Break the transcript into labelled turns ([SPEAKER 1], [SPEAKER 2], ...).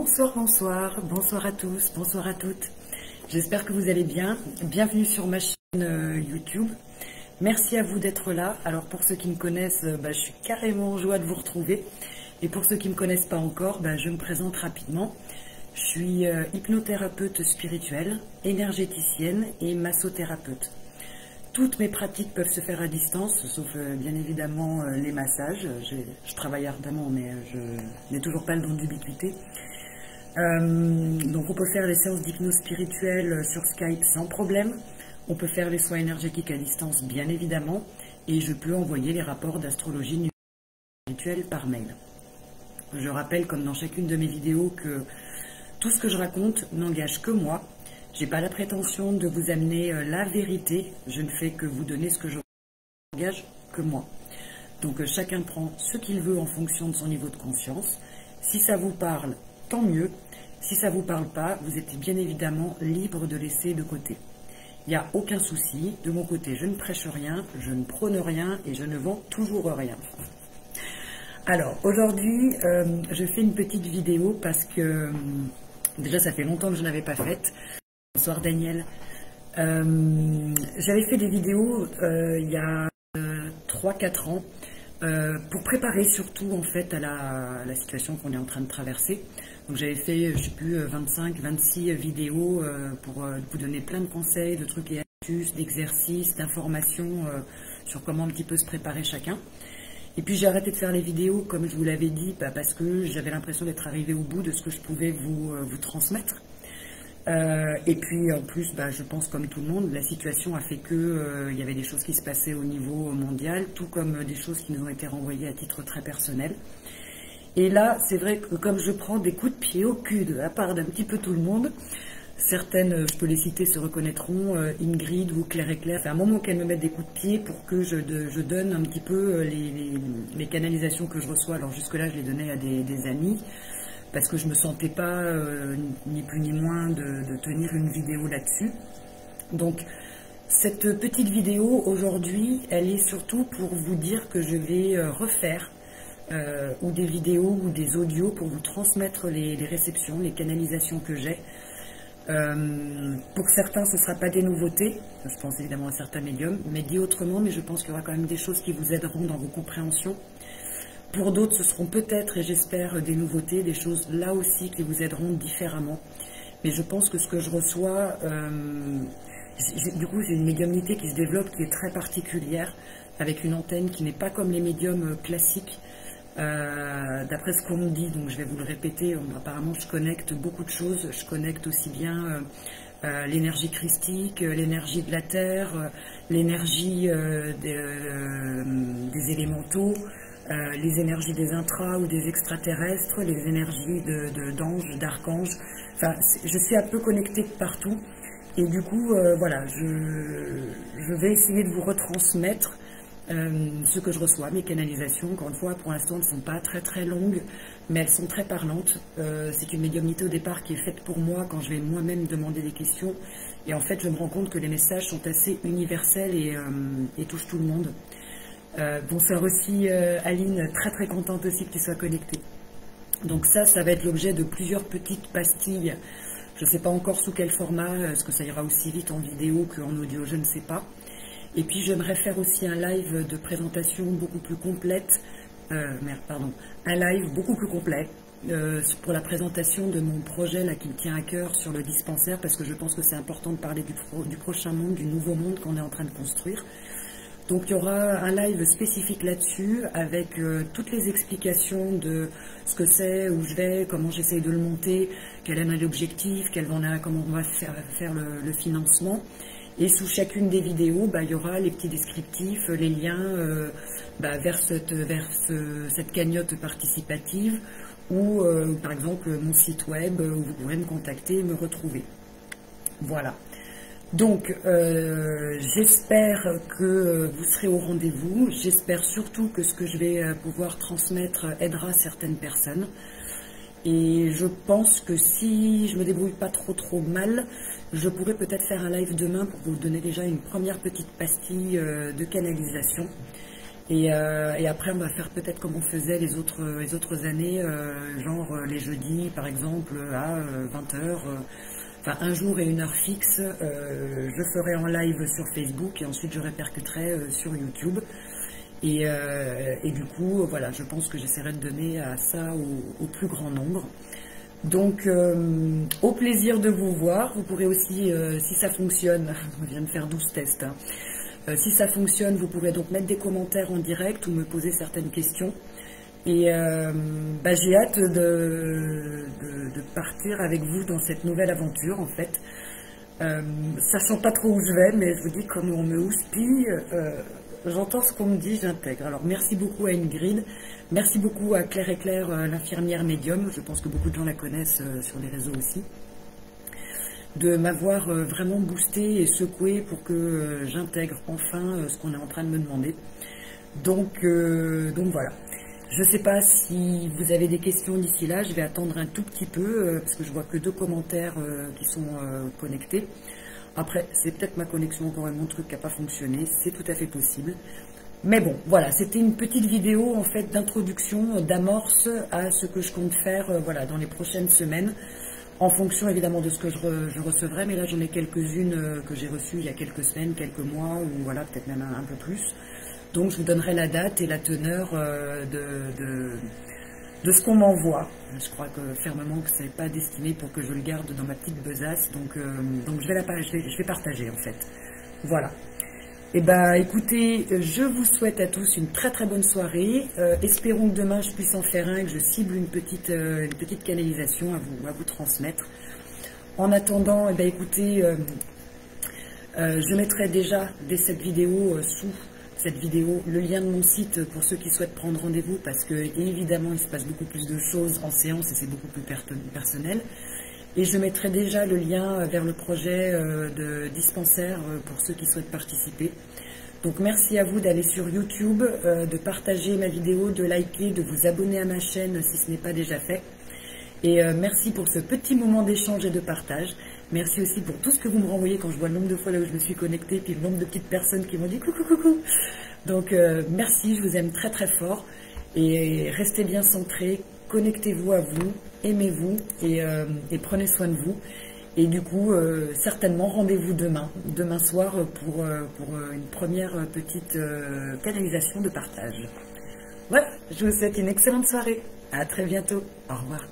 [SPEAKER 1] Bonsoir, bonsoir, bonsoir à tous, bonsoir à toutes. J'espère que vous allez bien. Bienvenue sur ma chaîne YouTube. Merci à vous d'être là. Alors pour ceux qui me connaissent, je suis carrément en joie de vous retrouver. Et pour ceux qui ne me connaissent pas encore, je me présente rapidement. Je suis hypnothérapeute spirituelle, énergéticienne et massothérapeute. Toutes mes pratiques peuvent se faire à distance, sauf bien évidemment les massages. Je travaille ardemment, mais je n'ai toujours pas le don d'ubiquité. Donc on peut faire les séances d'hypnose spirituelle sur Skype sans problème. On peut faire les soins énergétiques à distance, bien évidemment. Et je peux envoyer les rapports d'astrologie spirituelle par mail. Je rappelle, comme dans chacune de mes vidéos, que tout ce que je raconte n'engage que moi. Je n'ai pas la prétention de vous amener la vérité. Je ne fais que vous donner ce que je n'engage que moi. Donc chacun prend ce qu'il veut en fonction de son niveau de conscience. Si ça vous parle, tant mieux. Si ça ne vous parle pas, vous êtes bien évidemment libre de laisser de côté. Il n'y a aucun souci. De mon côté, je ne prêche rien, je ne prône rien et je ne vends toujours rien. Alors, aujourd'hui, je fais une petite vidéo parce que déjà, ça fait longtemps que je n'avais pas faite. Bonsoir Daniel. J'avais fait des vidéos il y a 3-4 ans pour préparer surtout en fait à la situation qu'on est en train de traverser. Donc j'avais fait, je sais plus, 25-26 vidéos pour vous donner plein de conseils, de trucs et astuces, d'exercices, d'informations sur comment un petit peu se préparer chacun. Et puis j'ai arrêté de faire les vidéos, comme je vous l'avais dit, parce que j'avais l'impression d'être arrivée au bout de ce que je pouvais vous transmettre. Et puis en plus, je pense comme tout le monde, la situation a fait que il y avait des choses qui se passaient au niveau mondial, tout comme des choses qui nous ont été renvoyées à titre très personnel. Et là, c'est vrai que comme je prends des coups de pied au cul de la part d'un petit peu tout le monde, certaines, je peux les citer, se reconnaîtront, Ingrid ou Claire et Claire, c'est un moment qu'elles me mettent des coups de pied pour que je donne un petit peu les canalisations que je reçois. Alors jusque-là, je les donnais à des amis, parce que je ne me sentais pas, ni plus ni moins, de tenir une vidéo là-dessus. Donc, cette petite vidéo, aujourd'hui, elle est surtout pour vous dire que je vais refaire ou des vidéos ou des audios pour vous transmettre les réceptions, les canalisations que j'ai. Pour certains, ce ne sera pas des nouveautés, je pense évidemment à certains médiums, mais dit autrement, mais je pense qu'il y aura quand même des choses qui vous aideront dans vos compréhensions. Pour d'autres, ce seront peut-être, et j'espère, des nouveautés, des choses là aussi qui vous aideront différemment. Mais je pense que ce que je reçois, du coup, j'ai une médiumnité qui se développe, qui est très particulière, avec une antenne qui n'est pas comme les médiums classiques. D'après ce qu'on me dit, donc je vais vous le répéter, apparemment je connecte beaucoup de choses. Je connecte aussi bien l'énergie christique, l'énergie de la terre, l'énergie des élémentaux, les énergies des intras ou des extraterrestres, les énergies d'anges, d'archanges. Enfin, je suis un peu connectée partout. Et du coup, voilà, je vais essayer de vous retransmettre ce que je reçois, mes canalisations. Encore une fois, pour l'instant, elles ne sont pas très très longues, mais elles sont très parlantes. C'est une médiumnité au départ qui est faite pour moi quand je vais moi-même demander des questions. Et en fait, je me rends compte que les messages sont assez universels et touchent tout le monde. Bonsoir aussi Aline, très très contente aussi que tu sois connectée. Donc ça va être l'objet de plusieurs petites pastilles. Je ne sais pas encore sous quel format, est-ce que ça ira aussi vite en vidéo qu'en audio, je ne sais pas. Et puis j'aimerais faire aussi un live de présentation beaucoup plus complète, un live beaucoup plus complet pour la présentation de mon projet là qui me tient à cœur sur le dispensaire, parce que je pense que c'est important de parler du prochain monde, du nouveau monde qu'on est en train de construire. Donc il y aura un live spécifique là-dessus avec toutes les explications de ce que c'est, où je vais, comment j'essaye de le monter, quel est l'objectif, comment on va faire le financement. Et sous chacune des vidéos, il y aura les petits descriptifs, les liens vers cette cagnotte participative ou par exemple mon site web où vous pourrez me contacter et me retrouver. Voilà. Donc, j'espère que vous serez au rendez-vous. J'espère surtout que ce que je vais pouvoir transmettre aidera certaines personnes. Et je pense que si je me débrouille pas trop mal, je pourrais peut-être faire un live demain pour vous donner déjà une première petite pastille de canalisation. Et après, on va faire peut-être comme on faisait les autres années, genre les jeudis, par exemple, à 20 heures. Enfin, un jour et une heure fixe, je ferai en live sur Facebook et ensuite je répercuterai sur YouTube. Et du coup, voilà, je pense que j'essaierai de donner à ça au plus grand nombre. Donc, au plaisir de vous voir. Vous pourrez aussi, si ça fonctionne, on vient de faire 12 tests, hein. Si ça fonctionne, vous pourrez donc mettre des commentaires en direct ou me poser certaines questions. Et j'ai hâte de partir avec vous dans cette nouvelle aventure, en fait. Sachant pas trop où je vais, mais je vous dis, comme on me houspille, j'entends ce qu'on me dit, j'intègre. Alors, merci beaucoup à Ingrid, merci beaucoup à Claire et Claire, l'infirmière médium. Je pense que beaucoup de gens la connaissent sur les réseaux aussi. De m'avoir vraiment boosté et secoué pour que j'intègre enfin ce qu'on est en train de me demander. Donc voilà. Je ne sais pas si vous avez des questions d'ici là, je vais attendre un tout petit peu, parce que je vois que 2 commentaires qui sont connectés. Après, c'est peut-être ma connexion, encore mon truc qui n'a pas fonctionné, c'est tout à fait possible. Mais bon, voilà, c'était une petite vidéo en fait d'introduction, d'amorce à ce que je compte faire voilà, dans les prochaines semaines, en fonction évidemment de ce que je recevrai, mais là j'en ai quelques-unes que j'ai reçues il y a quelques semaines, quelques mois, ou voilà, peut-être même un peu plus. Donc je vous donnerai la date et la teneur de ce qu'on m'envoie. Je crois que fermement que ce n'est pas destiné pour que je le garde dans ma petite besace, donc je vais partager en fait. Voilà. Et écoutez, je vous souhaite à tous une très très bonne soirée. Espérons que demain je puisse en faire un et que je cible une petite canalisation à vous transmettre. En attendant, écoutez, je mettrai déjà dès cette vidéo sous cette vidéo le lien de mon site pour ceux qui souhaitent prendre rendez-vous, parce que évidemment il se passe beaucoup plus de choses en séance et c'est beaucoup plus personnel. Et je mettrai déjà le lien vers le projet de dispensaire pour ceux qui souhaitent participer. Donc merci à vous d'aller sur YouTube, de partager ma vidéo, de liker, de vous abonner à ma chaîne si ce n'est pas déjà fait. Et merci pour ce petit moment d'échange et de partage. Merci aussi pour tout ce que vous me renvoyez quand je vois le nombre de fois là où je me suis connectée, puis le nombre de petites personnes qui m'ont dit coucou coucou. Donc merci, je vous aime très très fort. Et restez bien centrés, connectez-vous à vous, aimez-vous et prenez soin de vous. Et du coup, certainement rendez-vous demain soir pour une première petite canalisation de partage. Voilà, je vous souhaite une excellente soirée. À très bientôt. Au revoir.